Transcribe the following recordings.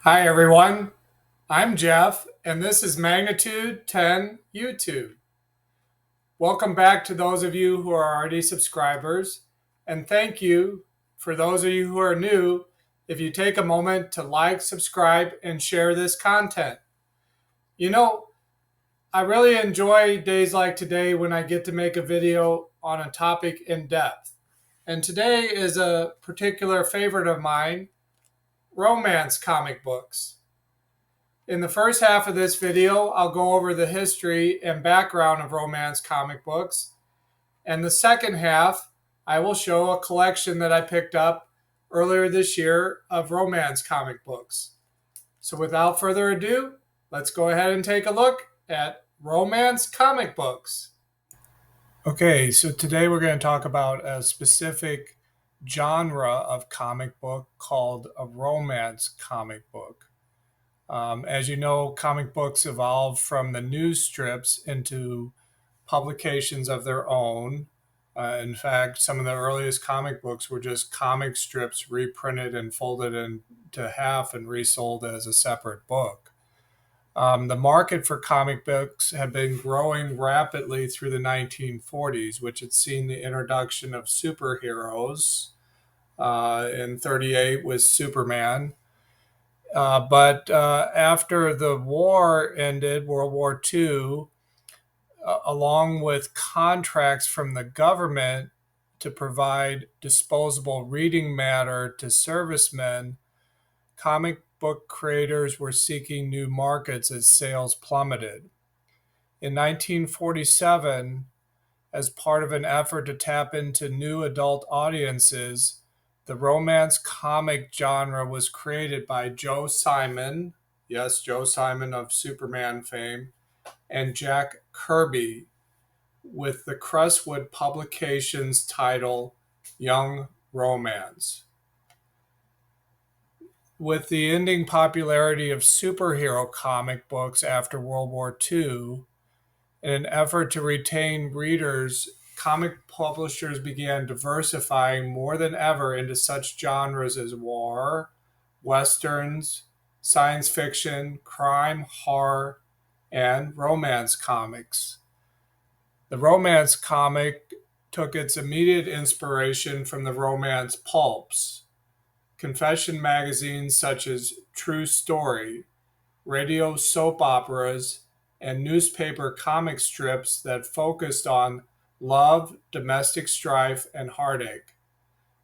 Hi, everyone. I'm Jeff, and this is Magnitude 10 YouTube. Welcome back to those of you who are already subscribers, and thank you for those of you who are new if you take a moment to like, subscribe, and share this content. You know, I really enjoy days like today when I get to make a video on a topic in depth. And today is a particular favorite of mine, romance comic books. In the first half of this video, I'll go over the history and background of romance comic books. And the second half, I will show a collection that I picked up earlier this year of romance comic books. So without further ado, let's go ahead and take a look at romance comic books. Okay, so today we're going to talk about a specific genre of comic book called a romance comic book. As you know, comic books evolved from the news strips into publications of their own. In fact, some of the earliest comic books were just comic strips reprinted and folded into half and resold as a separate book. The market for comic books had been growing rapidly through the 1940s, which had seen the introduction of superheroes. In 38 was Superman. But after the war ended, World War II, along with contracts from the government to provide disposable reading matter to servicemen, comic book creators were seeking new markets as sales plummeted. In 1947, as part of an effort to tap into new adult audiences, the romance comic genre was created by Joe Simon, yes, Joe Simon of Superman fame, and Jack Kirby, with the Crestwood Publications title Young Romance. With the ending popularity of superhero comic books after World War II, in an effort to retain readers, comic publishers began diversifying more than ever into such genres as war, westerns, science fiction, crime, horror, and romance comics. The romance comic took its immediate inspiration from the romance pulps, confession magazines such as True Story, radio soap operas, and newspaper comic strips that focused on love, domestic strife, and heartache,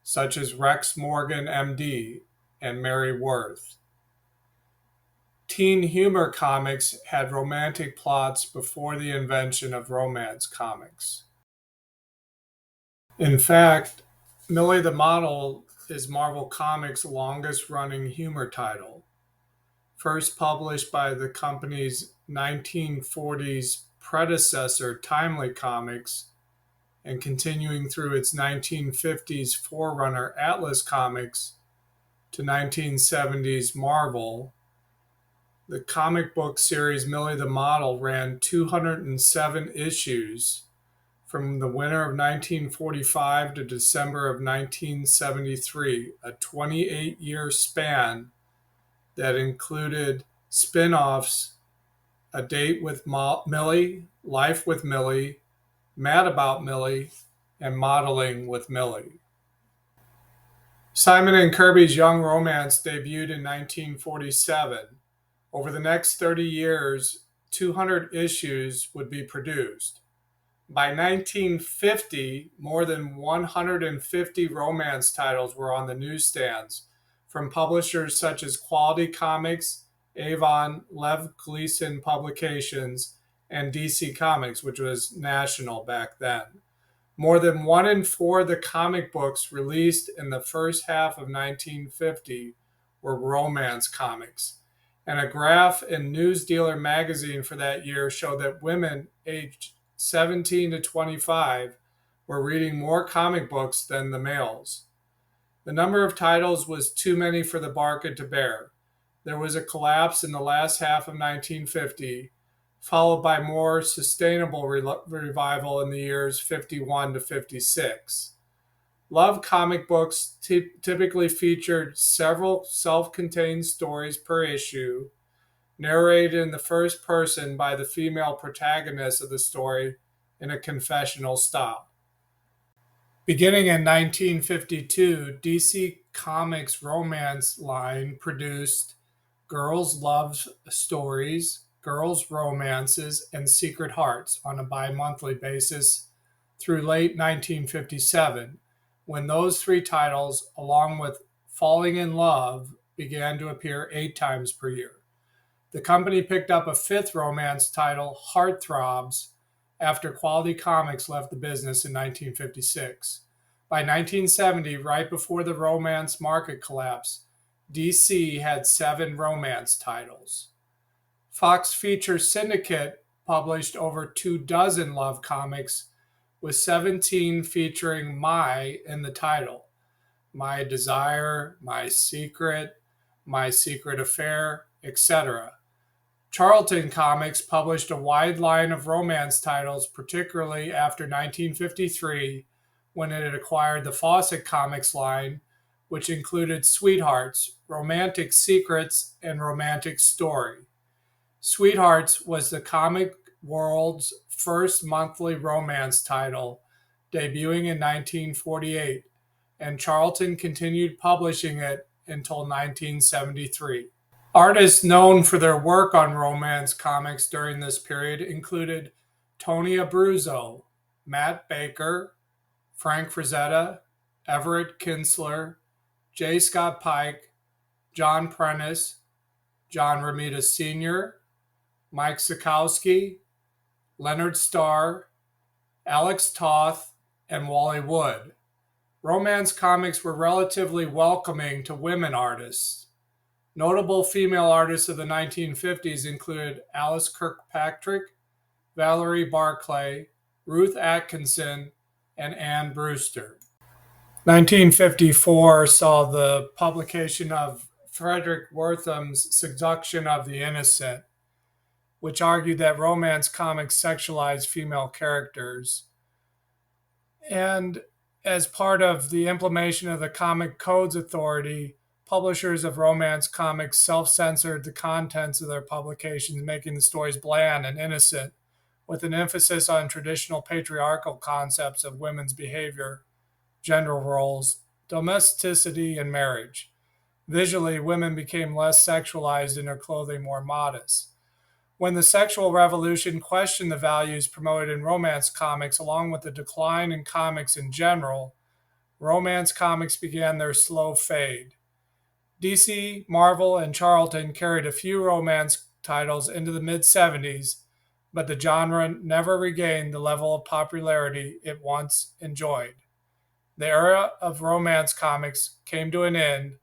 such as Rex Morgan, MD, and Mary Worth. Teen humor comics had romantic plots before the invention of romance comics. In fact, Millie the Model is Marvel Comics' longest running humor title. First published by the company's 1940s predecessor, Timely Comics, and continuing through its 1950s forerunner, Atlas Comics, to 1970s Marvel, the comic book series Millie the Model ran 207 issues from the winter of 1945 to December of 1973, a 28-year span that included spin-offs A Date with Millie, Life with Millie, Mad About Millie, and Modeling with Millie. Simon and Kirby's Young Romance debuted in 1947. Over the next 30 years, 200 issues would be produced. By 1950, more than 150 romance titles were on the newsstands from publishers such as Quality Comics, Avon, Lev Gleason Publications, and DC Comics, which was national back then. More than 1 in 4 of the comic books released in the first half of 1950 were romance comics. And a graph in News Dealer magazine for that year showed that women aged 17 to 25 were reading more comic books than the males. The number of titles was too many for the market to bear. There was a collapse in the last half of 1950, followed by more sustainable revival in the years 51 to 56. Love comic books typically featured several self contained stories per issue, narrated in the first person by the female protagonist of the story in a confessional style. Beginning in 1952, DC Comics romance line produced girls' love stories, girls' romances, and secret hearts on a bi monthly basis through late 1957, when those three titles, along with Falling in Love, began to appear 8 times per year. The company picked up a fifth romance title, Heartthrobs, after Quality Comics left the business in 1956. By 1970, right before the romance market collapse, DC had 7 romance titles. Fox Features Syndicate published over 2 dozen love comics, with 17 featuring My in the title: My Desire, My Secret Affair, etc. Charlton Comics published a wide line of romance titles, particularly after 1953, when it had acquired the Fawcett Comics line, which included Sweethearts, Romantic Secrets, and Romantic Story. Sweethearts was the comic world's first monthly romance title, debuting in 1948, and Charlton continued publishing it until 1973. Artists known for their work on romance comics during this period included Tony Abruzzo, Matt Baker, Frank Frazetta, Everett Kinsler, J. Scott Pike, John Prentice, John Romita Sr., Mike Sikowski, Leonard Starr, Alex Toth, and Wally Wood. Romance comics were relatively welcoming to women artists. Notable female artists of the 1950s included Alice Kirkpatrick, Valerie Barclay, Ruth Atkinson, and Anne Brewster. 1954 saw the publication of Frederick Wortham's Seduction of the Innocent, which argued that romance comics sexualized female characters. And as part of the implementation of the Comic Codes Authority, publishers of romance comics self-censored the contents of their publications, making the stories bland and innocent, with an emphasis on traditional patriarchal concepts of women's behavior, gender roles, domesticity, and marriage. Visually, women became less sexualized and their clothing more modest. When the sexual revolution questioned the values promoted in romance comics, along with the decline in comics in general, romance comics began their slow fade. DC, Marvel, and Charlton carried a few romance titles into the mid-70s, but the genre never regained the level of popularity it once enjoyed. The era of romance comics came to an end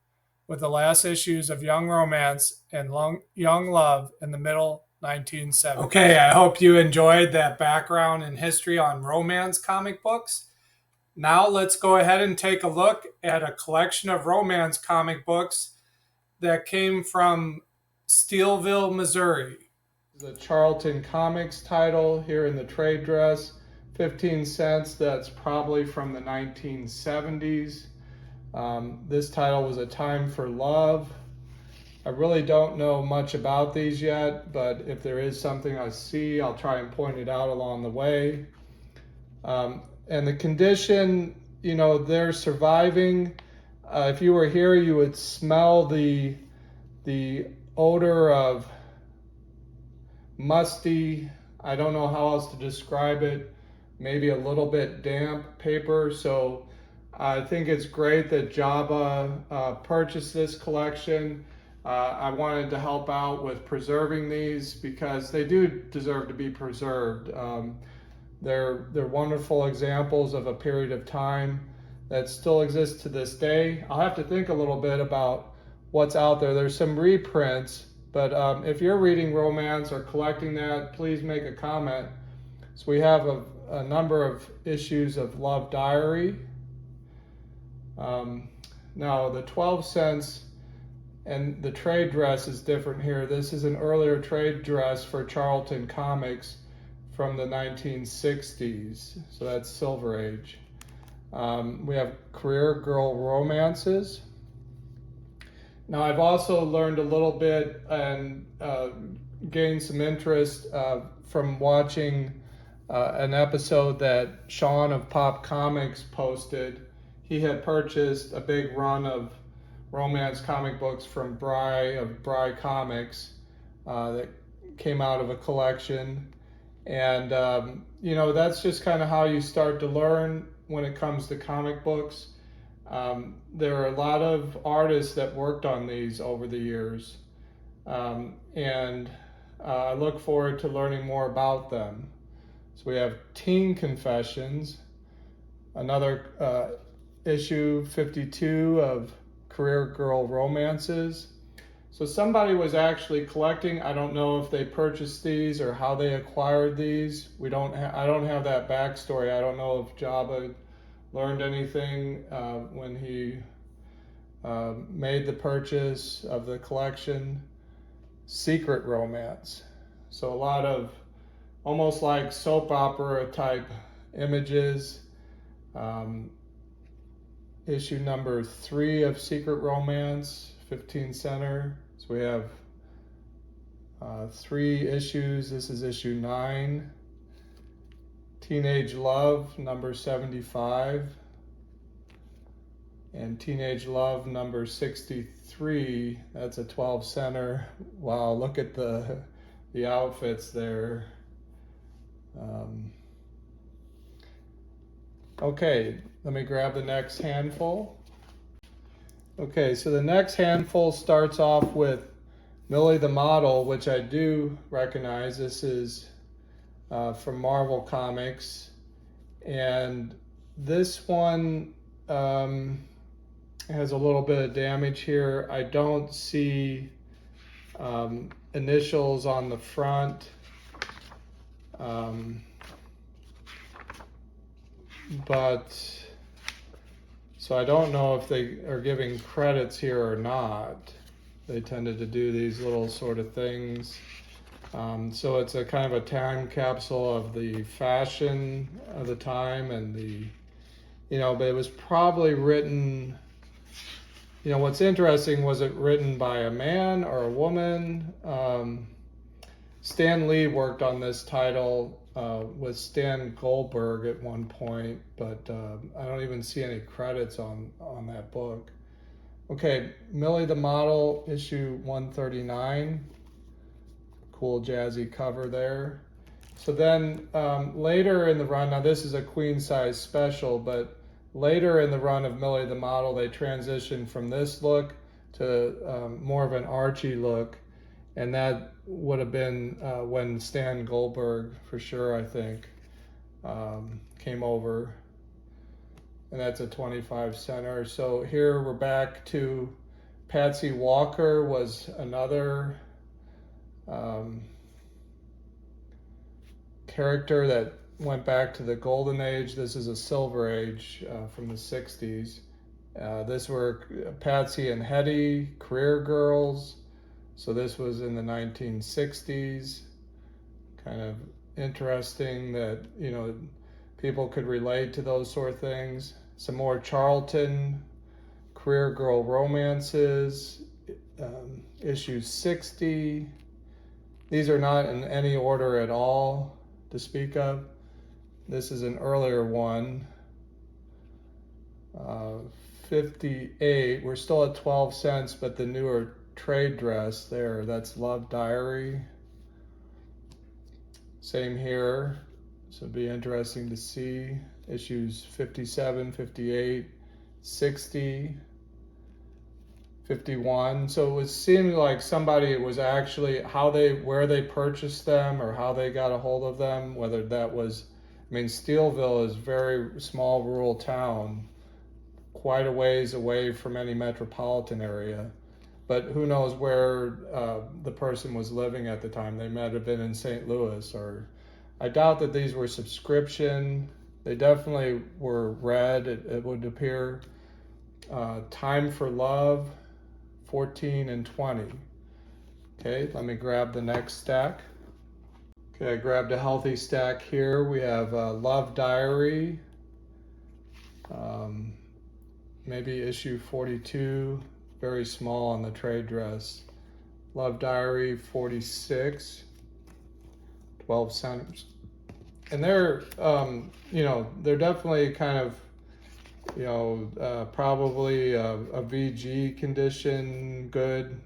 with the last issues of Young Romance and Young Love in the middle 1970s. Okay, I hope you enjoyed that background and history on romance comic books. Now let's go ahead and take a look at a collection of romance comic books that came from Steelville, Missouri. The Charlton Comics title here in the trade dress, 15 cents. That's probably from the 1970s. This title was A Time for Love. I really don't know much about these yet, but if there is something I see, I'll try and point it out along the way. And the condition, they're surviving. If you were here, you would smell the odor of musty, I don't know how else to describe it, maybe a little bit damp paper. So I think it's great that Java purchased this collection. I wanted to help out with preserving these because they do deserve to be preserved. They're wonderful examples of a period of time that still exists to this day. I'll have to think a little bit about what's out there. There's some reprints, but if you're reading romance or collecting that, please make a comment. So we have a number of issues of Love Diary. Now the 12 cents and the trade dress is different here. This is an earlier trade dress for Charlton Comics from the 1960s. So that's Silver Age. We have career girl romances. Now, I've also learned a little bit and gained some interest from watching an episode that Sean of Pop Comics posted. He had purchased a big run of romance comic books from Bry Comics that came out of a collection. And, that's just kind of how you start to learn when it comes to comic books. There are a lot of artists that worked on these over the years, and I look forward to learning more about them. So we have Teen Confessions, another issue 52 of Career Girl Romances. So somebody was actually collecting. I don't know if they purchased these or how they acquired these. I don't have that backstory. I don't know if Jabba learned anything when he made the purchase of the collection. Secret romance. So a lot of almost like soap opera type images. Issue number 3 of Secret Romance, 15 center. So we have 3 issues. This is issue 9. Teenage Love, number 75. And Teenage Love, number 63. That's a 12 center. Wow, look at the outfits there. Okay, let me grab the next handful. Okay, so the next handful starts off with Millie the Model, which I do recognize. This is from Marvel Comics. And this one has a little bit of damage here. I don't see initials on the front. So I don't know if they are giving credits here or not. They tended to do these little sort of things. So it's a kind of a time capsule of the fashion of the time and but it was probably written, what's interesting, was it written by a man or a woman? Stan Lee worked on this title with Stan Goldberg at one point, but I don't even see any credits on that book. Okay, Millie the Model, issue 139. Cool jazzy cover there. So then later in the run, now this is a queen size special, but later in the run of Millie the Model, they transitioned from this look to more of an Archie look. And that would have been when Stan Goldberg, for sure, I think, came over. And that's a 25 center. So here we're back to Patsy Walker was another character that went back to the Golden Age. This is a Silver Age from the 60s. This were Patsy and Hetty, career girls. So this was in the 1960s. Kind of interesting that, people could relate to those sort of things. Some more Charlton, career girl romances, issue 60. These are not in any order at all to speak of. This is an earlier one. 58. We're still at 12 cents, but the newer trade dress there, that's Love Diary. Same here. So it'd be interesting to see issues 57, 58, 60, 51. So it seemed like somebody was actually where they purchased them or how they got a hold of them, whether that was, Steelville is a very small rural town, quite a ways away from any metropolitan area. But who knows where the person was living at the time. They might have been in St. Louis, or I doubt that these were subscription. They definitely were read, it would appear. Time for Love, 14 and 20. Okay, let me grab the next stack. Okay, I grabbed a healthy stack here. We have Love Diary, Um, maybe issue 42, very small on the trade dress. Love Diary 46, 12 cents. And they're, they're definitely kind of, probably a VG condition, good.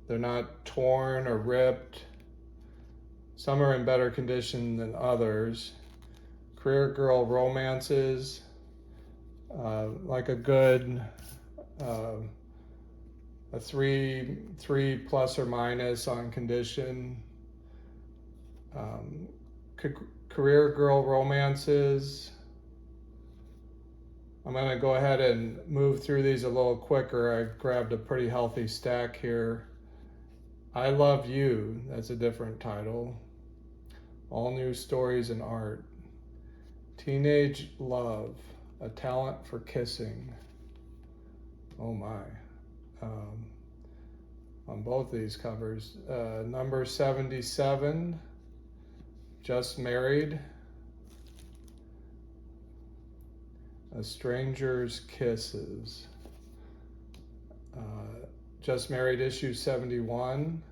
They're not torn or ripped. Some are in better condition than others. Career Girl romances, like a good, a three plus or minus on condition. Career Girl romances. I'm going to go ahead and move through these a little quicker. I grabbed a pretty healthy stack here. I Love You, that's a different title. All New Stories in Art. Teenage Love, A Talent for Kissing. Oh my. On both these covers. Number 77, Just Married. A Stranger's Kisses. Just Married issue 71.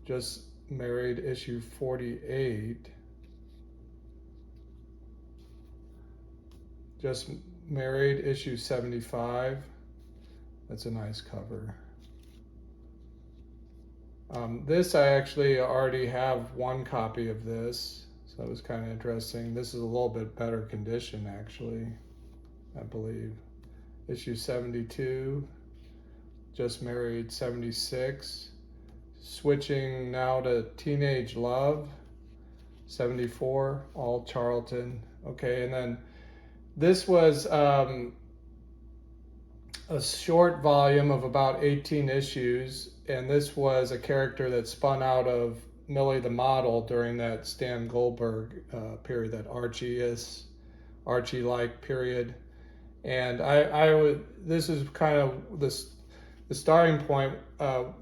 Just Married issue 48. Just Married issue 75. That's a nice cover. This I actually already have one copy of this, so that was kind of interesting. This is a little bit better condition actually, I believe. Issue 72, Just Married 76. Switching now to Teenage Love 74, all Charlton. Okay, and then this was a short volume of about 18 issues, and this was a character that spun out of Millie the Model during that Stan Goldberg period, that Archie-like period. And this is kind of the starting point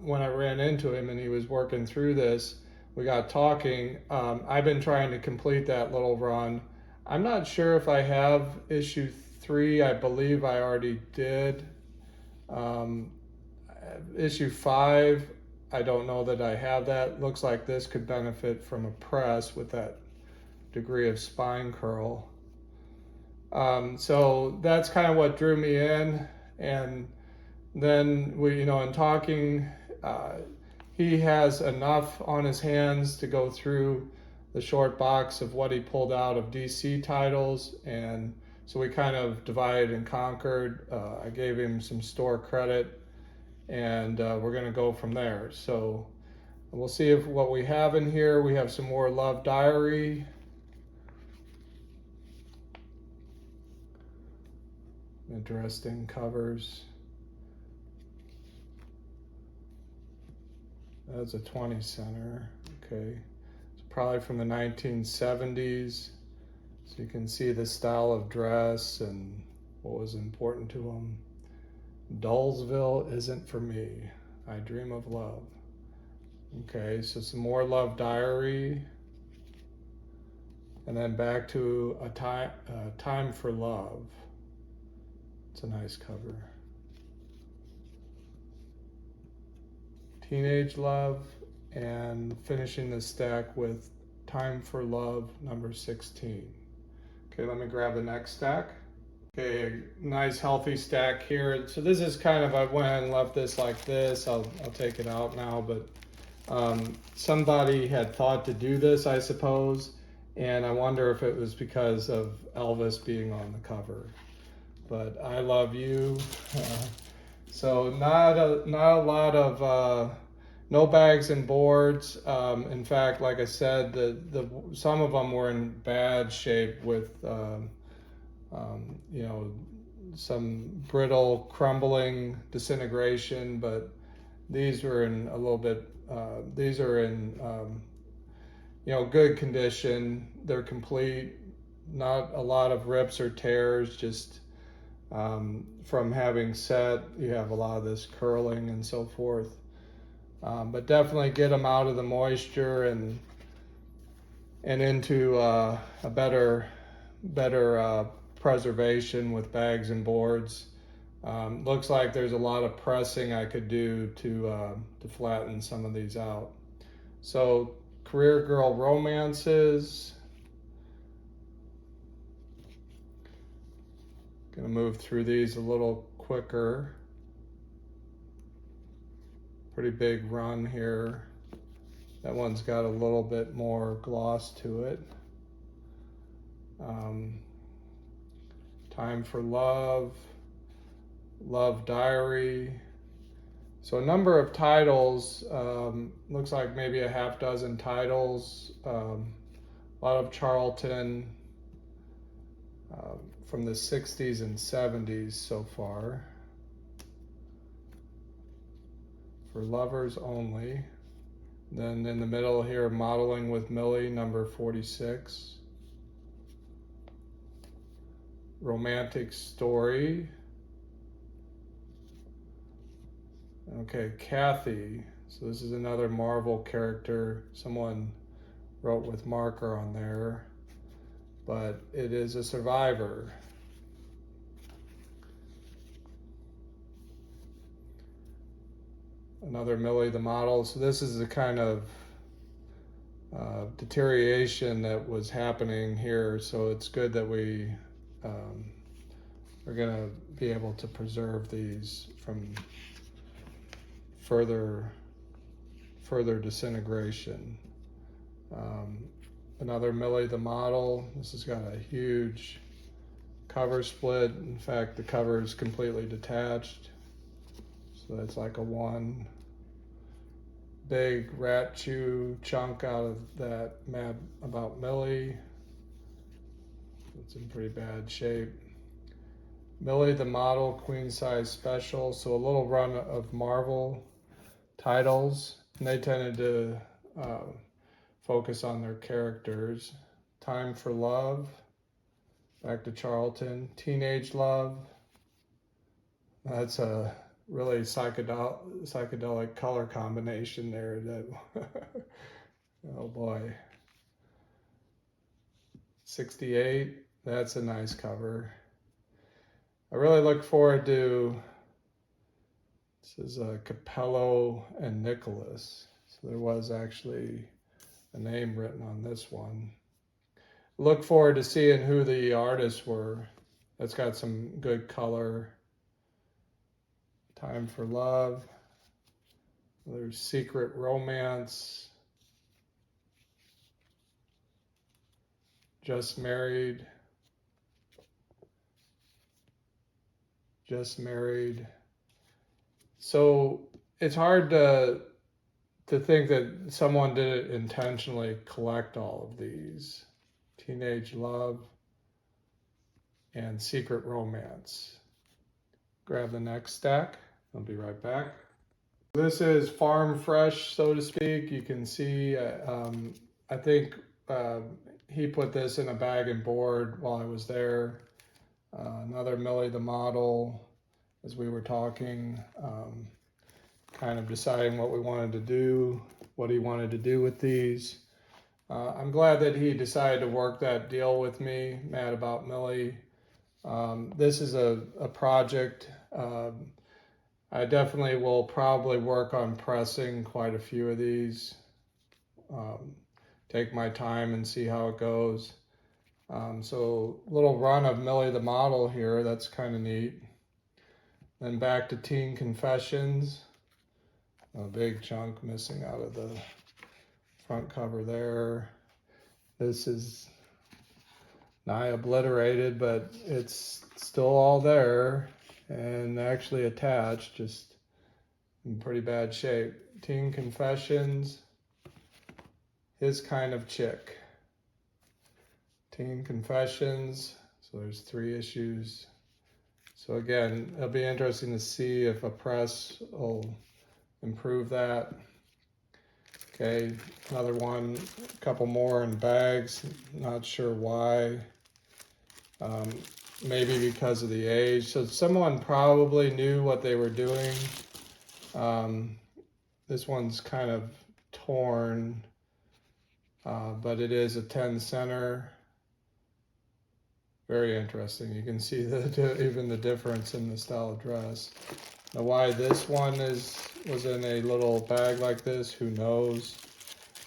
when I ran into him and he was working through this. We got talking. I've been trying to complete that little run. I'm not sure if I have issue 3. I believe I already did. Issue 5, I don't know that I have that. Looks like this could benefit from a press with that degree of spine curl. So that's kind of what drew me in. And then we, in talking, he has enough on his hands to go through the short box of what he pulled out of DC titles. And so we kind of divided and conquered. I gave him some store credit, and we're going to go from there. So we'll see if what we have in here. We have some more Love Diary. Interesting covers. That's a 20 center. Okay, it's probably from the 1970s. So you can see the style of dress and what was important to him. Dullsville Isn't For Me. I Dream of Love. Okay, so some more Love Diary. And then back to a Time for Love. It's a nice cover. Teenage Love, and finishing the stack with Time for Love, number 16. Okay, let me grab the next stack. Okay, a nice healthy stack here. So this is kind of, I went and left this like this. I'll take it out now, but somebody had thought to do this, I suppose, and I wonder if it was because of Elvis being on the cover. But I Love You. So not a lot of no bags and boards. In fact, like I said, some of them were in bad shape with some brittle crumbling disintegration, but these were in a little bit. These are in good condition. They're complete. Not a lot of rips or tears. Just from having set, you have a lot of this curling and so forth. But definitely get them out of the moisture and into a better preservation with bags and boards. Looks like there's a lot of pressing I could do to flatten some of these out. So career girl romances. Gonna move through these a little quicker. Pretty big run here. That one's got a little bit more gloss to it. Time for Love, Love Diary. So a number of titles, looks like maybe a half dozen titles, a lot of Charlton from the 60s and 70s so far. For lovers only. Then in the middle here, Modeling with Millie, number 46. Romantic Story. Okay, Kathy. So this is another Marvel character. Someone wrote with marker on there, but it is a survivor. Another Millie the model. So this is the kind of deterioration that was happening here. So it's good that we are going to be able to preserve these from further disintegration. Another Millie the model. This has got a huge cover split. In fact, the cover is completely detached. So that's like a one big rat chew chunk out of that Mad About Millie. It's in pretty bad shape. Millie the model, queen size special. So a little run of Marvel titles, and they tended to focus on their characters. Time for Love, back to Charlton. Teenage Love. That's a really psychedelic color combination there. That oh boy. 68. That's a nice cover. I really look forward to. This is Capello and Nicholas. So there was actually a name written on this one. Look forward to seeing who the artists were. That's got some good color. Time for Love. There's Secret Romance. Just Married. Just Married. So it's hard to think that someone didn't intentionally collect all of these. Teenage Love and Secret Romance. Grab the next stack. I'll be right back. This is farm fresh, so to speak. You can see, I think he put this in a bag and board while I was there. Another Millie the model, as we were talking, kind of deciding what we wanted to do, what he wanted to do with these. I'm glad that he decided to work that deal with me, Mad About Millie. This is a project. I definitely will probably work on pressing quite a few of these. Take my time and see how it goes. So little run of Millie the model here. That's kind of neat. Then back to Teen Confessions. A big chunk missing out of the front cover there. This is nigh obliterated, but it's still all there and actually attached, just in pretty bad shape. Teen Confessions, His Kind of Chick. Teen Confessions, so there's 3 issues. So again, it'll be interesting to see if a press will improve that. Okay, another one, a couple more in bags, not sure why. Maybe because of the age. So someone probably knew what they were doing. This one's kind of torn. but it is a 10 center. Very interesting. You can see even the difference in the style of dress. Now why this one was in a little bag like this, who knows?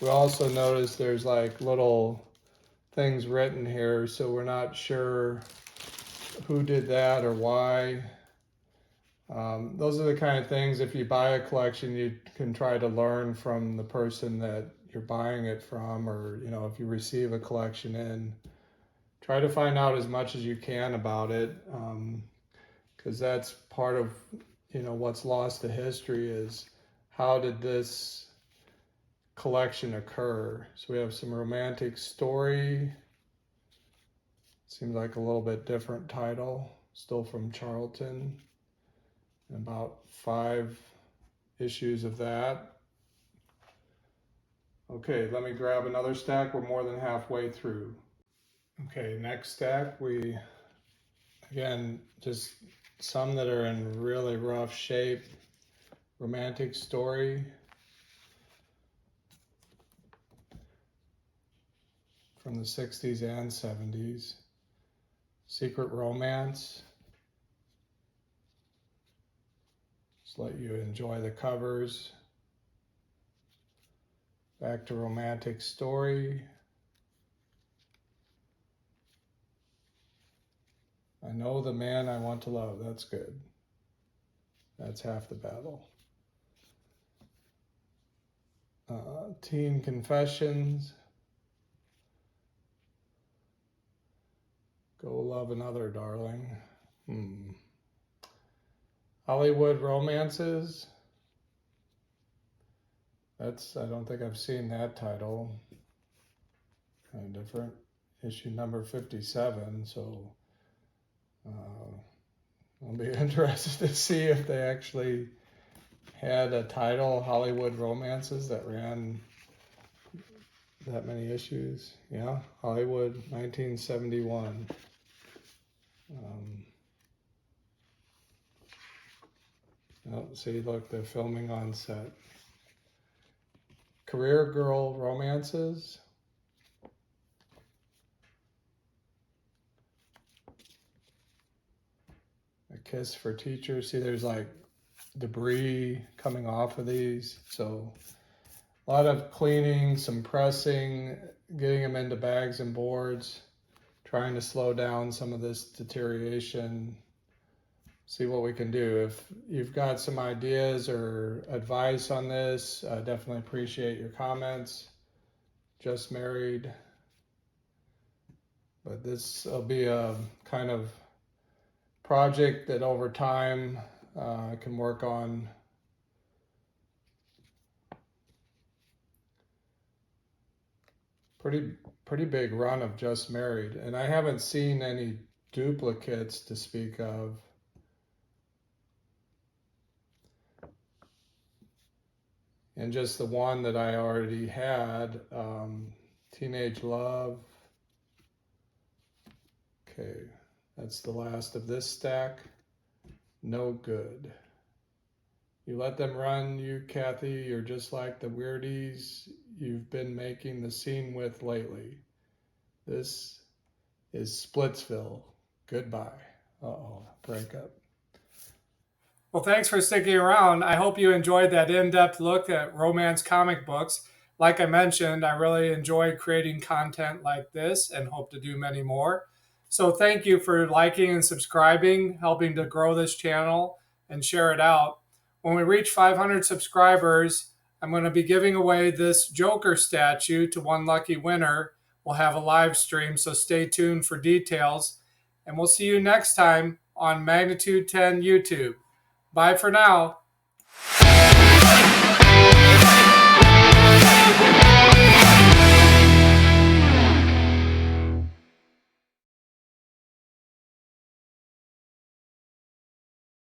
We also notice there's like little things written here, so we're not sure who did that or why. Those are the kind of things, if you buy a collection, you can try to learn from the person that you're buying it from, or if you receive a collection in, try to find out as much as you can about it, because that's part of what's lost to history is how did this collection occur. So we have some romantic story. Seems like a little bit different title, still from Charlton, and about 5 issues of that. Okay, let me grab another stack. We're more than halfway through. Okay, next stack, again, just some that are in really rough shape. Romantic story. From the 60s and 70s. Secret romance. Just let you enjoy the covers. Back to romantic story. I know the man I want to love. That's good. That's half the battle. Teen confessions. Go love another, darling. Hollywood romances. I don't think I've seen that title. Kind of different. Issue number 57, so I'll be interested to see if they actually had a title, Hollywood romances, that ran that many issues. Yeah, Hollywood, 1971. Oh, see, look, they're filming on set. Career girl romances. A kiss for teachers. See, there's like debris coming off of these. So a lot of cleaning, some pressing, getting them into bags and boards, trying to slow down some of this deterioration. See what we can do. If you've got some ideas or advice on this, I definitely appreciate your comments. Just married. But this will be a kind of project that over time I can work on. Pretty big run of Just Married, and I haven't seen any duplicates to speak of. And just the one that I already had, Teenage Love. Okay, that's the last of this stack. No good. You let them run, you, Kathy. You're just like the weirdies you've been making the scene with lately. This is Splitsville. Goodbye. Uh-oh, breakup. Well, thanks for sticking around. I hope you enjoyed that in-depth look at romance comic books. Like I mentioned, I really enjoy creating content like this and hope to do many more. So thank you for liking and subscribing, helping to grow this channel and share it out. When we reach 500 subscribers, I'm going to be giving away this Joker statue to one lucky winner. We'll have a live stream, so stay tuned for details. And we'll see you next time on Magnitude 10 YouTube. Bye for now.